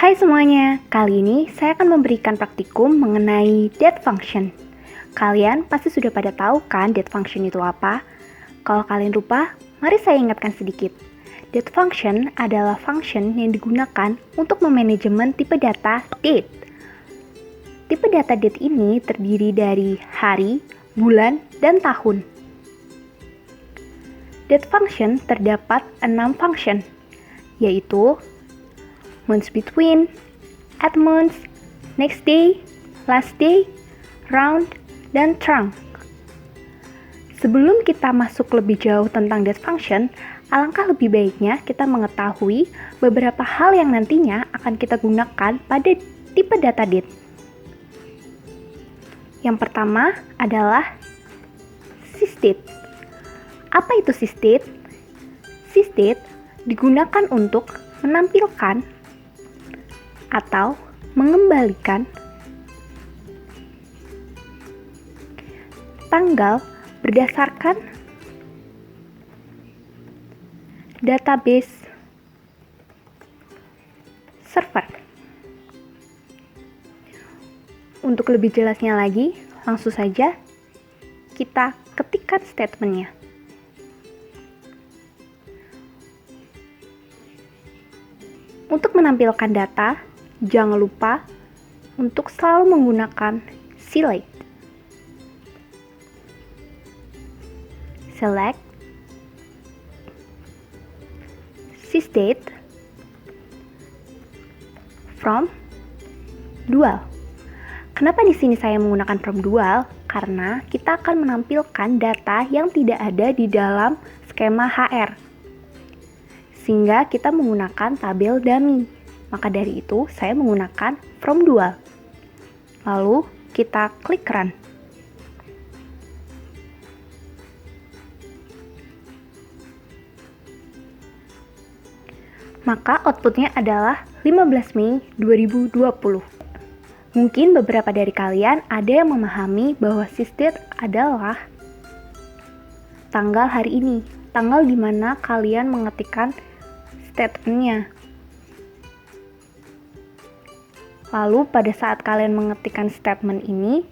Hai semuanya, kali ini saya akan memberikan praktikum mengenai date function. Kalian pasti sudah pada tahu kan date function itu apa? Kalau kalian lupa, mari saya ingatkan sedikit. Date function adalah function yang digunakan untuk memanajemen tipe data date. Tipe data date ini terdiri dari hari, bulan, dan tahun. Date function terdapat 6 function, yaitu months between, at months, next day, last day, round, dan trunk. Sebelum kita masuk lebih jauh tentang date function, alangkah lebih baiknya kita mengetahui beberapa hal yang nantinya akan kita gunakan pada tipe data date. Yang pertama adalah sysdate. Apa itu sysdate? Sysdate digunakan untuk menampilkan atau mengembalikan tanggal berdasarkan database server. Untuk lebih jelasnya lagi, langsung saja kita ketikkan statementnya. Untuk menampilkan data, jangan lupa untuk selalu menggunakan select. Select sysdate from dual. Kenapa di sini saya menggunakan from dual? Karena kita akan menampilkan data yang tidak ada di dalam skema HR, sehingga kita menggunakan tabel dummy. Maka dari itu, saya menggunakan from dual. Lalu, kita klik run. Maka outputnya adalah 15 Mei 2020. Mungkin beberapa dari kalian ada yang memahami bahwa sysdate adalah tanggal hari ini, tanggal di mana kalian mengetikkan statementnya. Lalu pada saat kalian mengetikkan statement ini,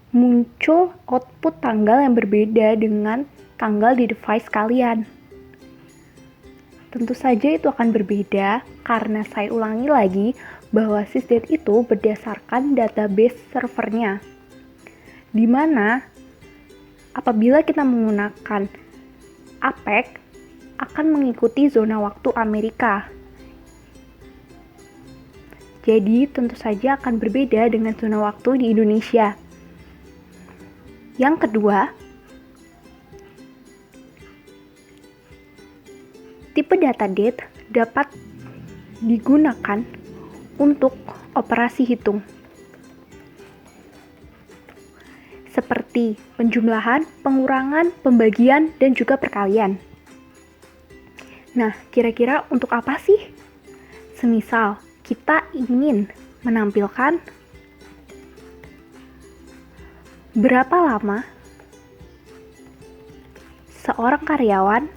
muncul output tanggal yang berbeda dengan tanggal di device kalian. Tentu saja itu akan berbeda karena saya ulangi lagi bahwa sysdate itu berdasarkan database servernya, di mana apabila kita menggunakan APEC akan mengikuti zona waktu Amerika. Jadi tentu saja akan berbeda dengan zona waktu di Indonesia. Yang kedua, tipe data date dapat digunakan untuk operasi hitung, seperti penjumlahan, pengurangan, pembagian, dan juga perkalian. Nah, kira-kira untuk apa sih? Semisal kita ingin menampilkan berapa lama seorang karyawan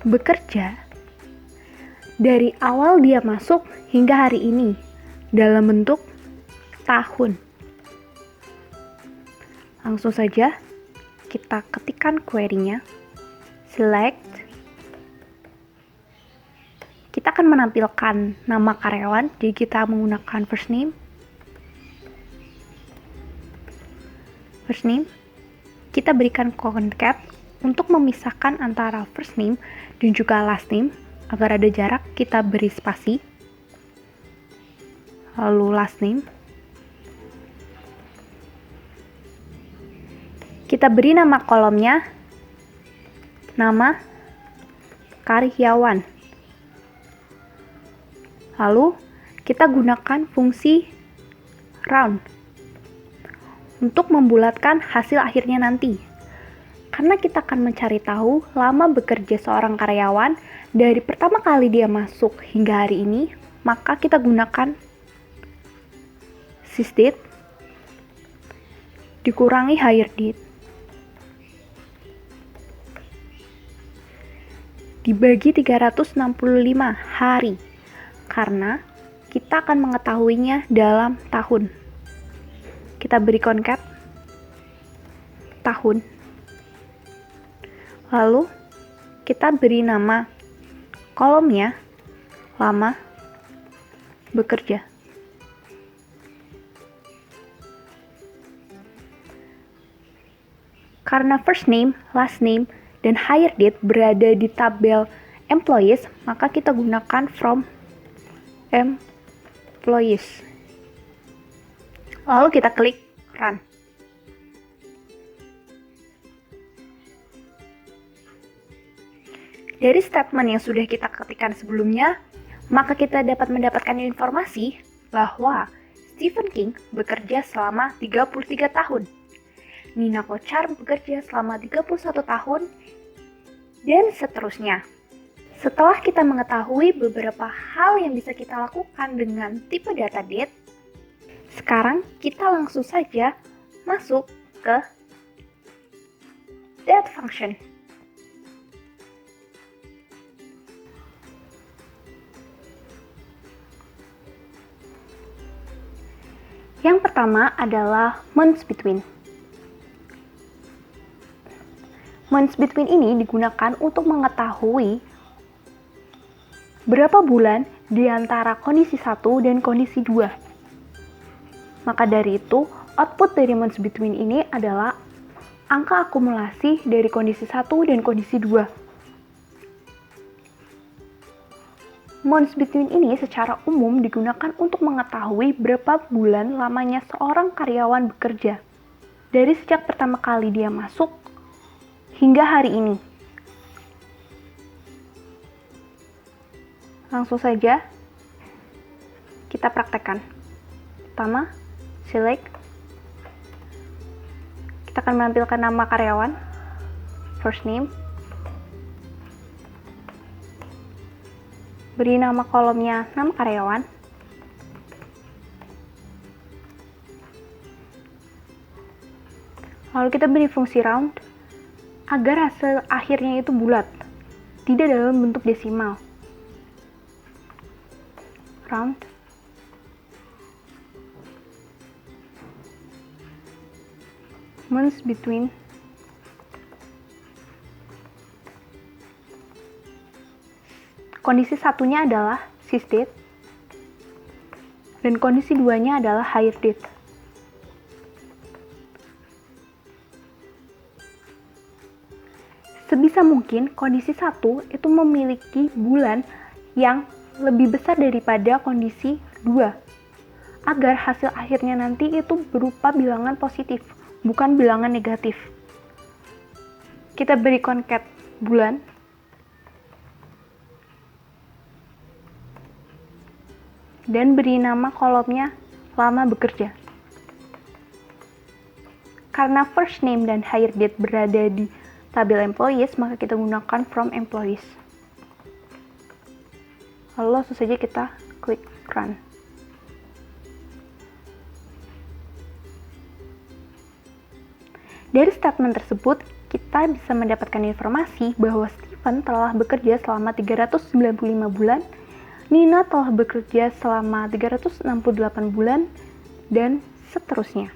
bekerja dari awal dia masuk hingga hari ini dalam bentuk tahun. Langsung saja kita ketikkan query-nya. Select. Kita akan menampilkan nama karyawan, jadi kita menggunakan first name. First name. Kita berikan concat untuk memisahkan antara first name dan juga last name. Agar ada jarak, kita beri spasi. Lalu last name. Kita beri nama kolomnya, nama karyawan. Lalu, kita gunakan fungsi round untuk membulatkan hasil akhirnya nanti. Karena kita akan mencari tahu lama bekerja seorang karyawan dari pertama kali dia masuk hingga hari ini, maka kita gunakan sysdate dikurangi hire date. dibagi 365 hari, karena kita akan mengetahuinya dalam tahun. Kita beri concat tahun. Lalu kita beri nama kolomnya lama bekerja. Karena first name, last name, dan hire date berada di tabel employees, maka kita gunakan from employees. Lalu kita klik run. Dari statement yang sudah kita ketikkan sebelumnya, maka kita dapat mendapatkan informasi bahwa Stephen King bekerja selama 33 tahun. Nina Kochar bekerja selama 31 tahun, dan seterusnya. Setelah kita mengetahui beberapa hal yang bisa kita lakukan dengan tipe data date, sekarang kita langsung saja masuk ke date function. Yang pertama adalah months between. Months between ini digunakan untuk mengetahui berapa bulan di antara kondisi 1 dan kondisi 2. Maka dari itu, output dari months between ini adalah angka akumulasi dari kondisi 1 dan kondisi 2. Months between ini secara umum digunakan untuk mengetahui berapa bulan lamanya seorang karyawan bekerja. Dari sejak pertama kali dia masuk hingga hari ini. Langsung saja kita praktekkan. Pertama, select. Kita akan menampilkan nama karyawan, first name. Beri nama kolomnya nama karyawan. Lalu kita beri fungsi round agar hasil akhirnya itu bulat, tidak dalam bentuk desimal. Round. Months between. Kondisi satunya adalah sysdate, dan kondisi duanya adalah hire date. Sebisa mungkin kondisi 1 itu memiliki bulan yang lebih besar daripada kondisi 2, agar hasil akhirnya nanti itu berupa bilangan positif, bukan bilangan negatif. Kita beri concat bulan, dan beri nama kolomnya lama bekerja. Karena first name dan hire date berada di tabel employees, maka kita gunakan from employees. Lalu langsung saja kita klik run. Dari statement tersebut, kita bisa mendapatkan informasi bahwa Stephen telah bekerja selama 395 bulan, Nina telah bekerja selama 368 bulan, dan seterusnya.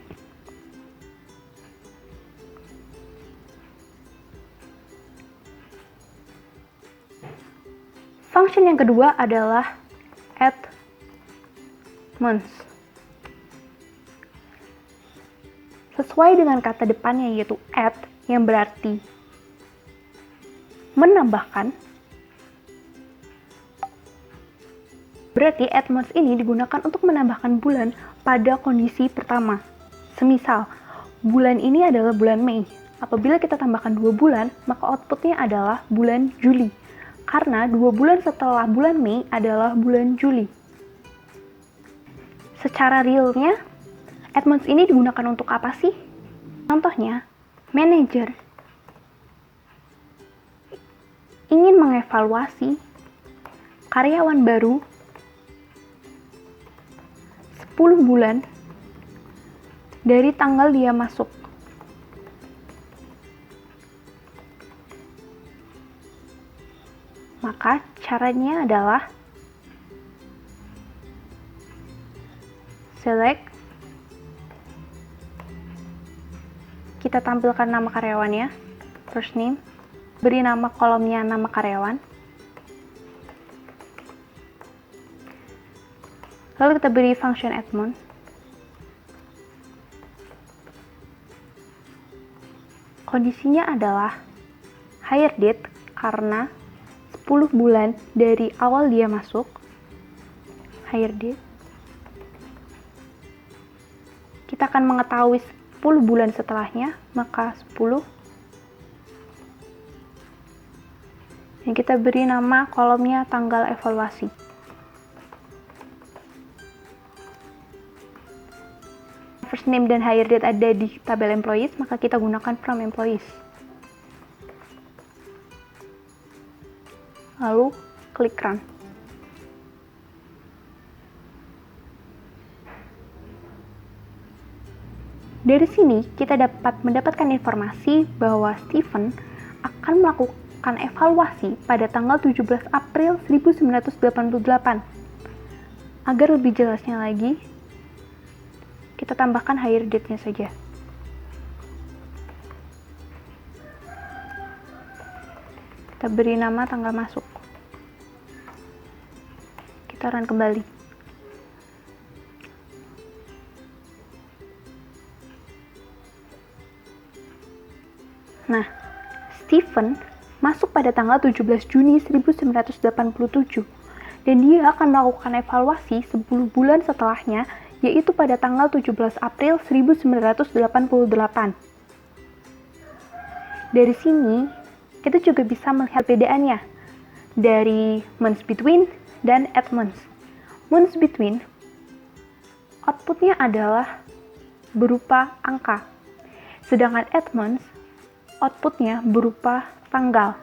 Function yang kedua adalah add months. Sesuai dengan kata depannya yaitu add, yang berarti menambahkan. Berarti add months ini digunakan untuk menambahkan bulan pada kondisi pertama. Semisal, bulan ini adalah bulan Mei. Apabila kita tambahkan 2 bulan, maka outputnya adalah bulan Juli. Karena 2 bulan setelah bulan Mei adalah bulan Juli. Secara realnya, add months ini digunakan untuk apa sih? Contohnya, manajer ingin mengevaluasi karyawan baru 10 bulan dari tanggal dia masuk. Maka caranya adalah select, kita tampilkan nama karyawannya, first name, beri nama kolomnya nama karyawan, lalu kita beri function addMonth. Kondisinya adalah hire date karena 10 bulan dari awal dia masuk, hire date. Kita akan mengetahui 10 bulan setelahnya, maka 10. Dan kita beri nama kolomnya tanggal evaluasi. First name dan hire date ada di tabel employees, maka kita gunakan from employees. Lalu klik run. Dari sini, kita dapat mendapatkan informasi bahwa Stephen akan melakukan evaluasi pada tanggal 17 April 1988. Agar lebih jelasnya lagi, kita tambahkan hire date-nya saja. Kita beri nama tanggal masuk. Kita run kembali. Nah, Stephen masuk pada tanggal 17 Juni 1987 dan dia akan melakukan evaluasi 10 bulan setelahnya, yaitu pada tanggal 17 April 1988. Dari sini, kita juga bisa melihat perbedaannya dari months between dan at months. Months between, outputnya adalah berupa angka, sedangkan at months, outputnya berupa tanggal.